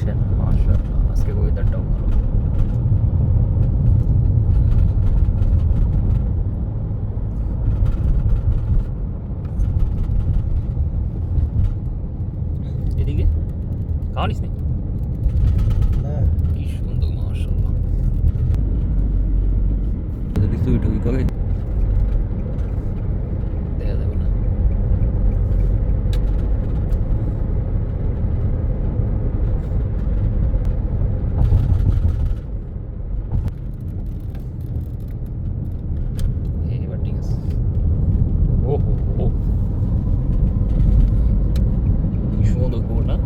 দেখছেন মাশাআল্লাহ আজকে ওয়েদারটাও ভালো। এদিকে খাওয়া নিস নি? কি সুন্দর মাশাআল্লাহ। যদি তুই ঢুই করে দেখা যাবে না। এবার ঠিক আছে। ও ও কি সুন্দর গোল না?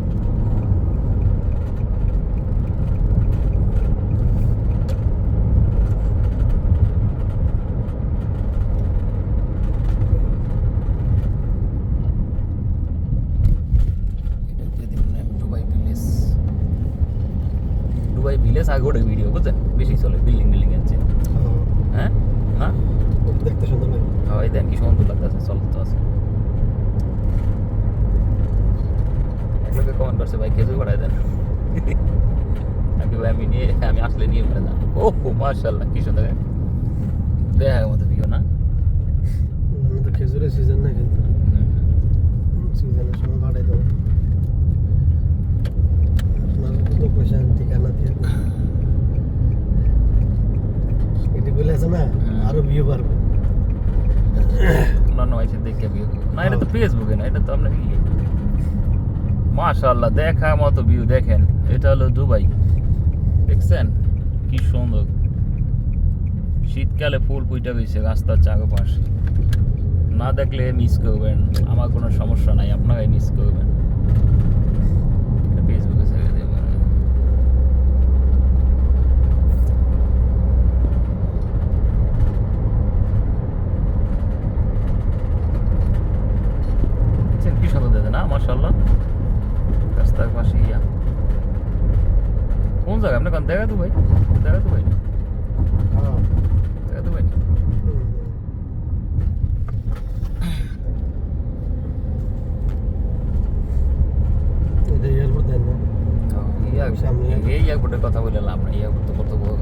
দুবাই ভিলেজ আগে ওটা ভিডিও বুঝছেন বেশি চলে বিল্ডিং বিল্ডিং আছে। হ্যাঁ না দেখতে সুন্দর লাগে। হয় দেন কি সুন্দর লাগতেছে চলতে আছে। এক লোকে কমেন্ট করছে ভাই খেজুর বাড়াই দেন। আমি ভাই আমি আসলে নিয়ে ফেলে যান। ও মাশাআল্লাহ কি সুন্দর দেখা মতো ভিউ না? তো খেজুরের সিজন না, কিন্তু সিজনের সময় বাড়াই দেবো। লোকেশন ঠিকানা দিয়ে এটি বলে আছে না, আরো ভিউ পারবে। অন্যান্য হয়েছে দেখে ভিউ না, এটা তো ফেসবুকে না, এটা তো আপনার মাশাআল্লাহ দেখার মতো ভিউ। দেখেন এটা হলো দুবাই, দেখছেন কি সুন্দর। শীতকালে ফুল ফুইটা গেছে রাস্তার চারপাশে, না দেখলে মিস করবেন। আমার কোনো সমস্যা নাই, আপনারাই মিস করবেন। ফেসবুকে ছেড়ে দেবেন। কি সুন্দর দেখে না মাশাআল্লাহ রাস্তার পাশে ইয়া। কোন জায়গা আপনি দেখা তো ভাই, দেখা তো ভাই না, দেখা তো ভাই না। এটা এয়ারপোর্ট দেন না, এই এয়ারপোর্টের কথা বলে লাভ নাই, এয়ারপোর্ট তো কত বড়।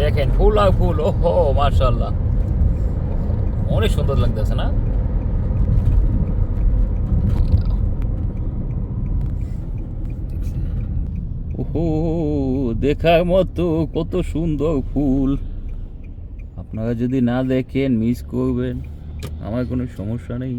দেখেন ফুল আর ফুল, ওহো মাশাআল্লাহ অনেক সুন্দর লাগতেছে না? ওহো দেখার মতো কত সুন্দর ফুল। আপনারা যদি না দেখেন মিস করবেন, আমার কোনো সমস্যা নেই।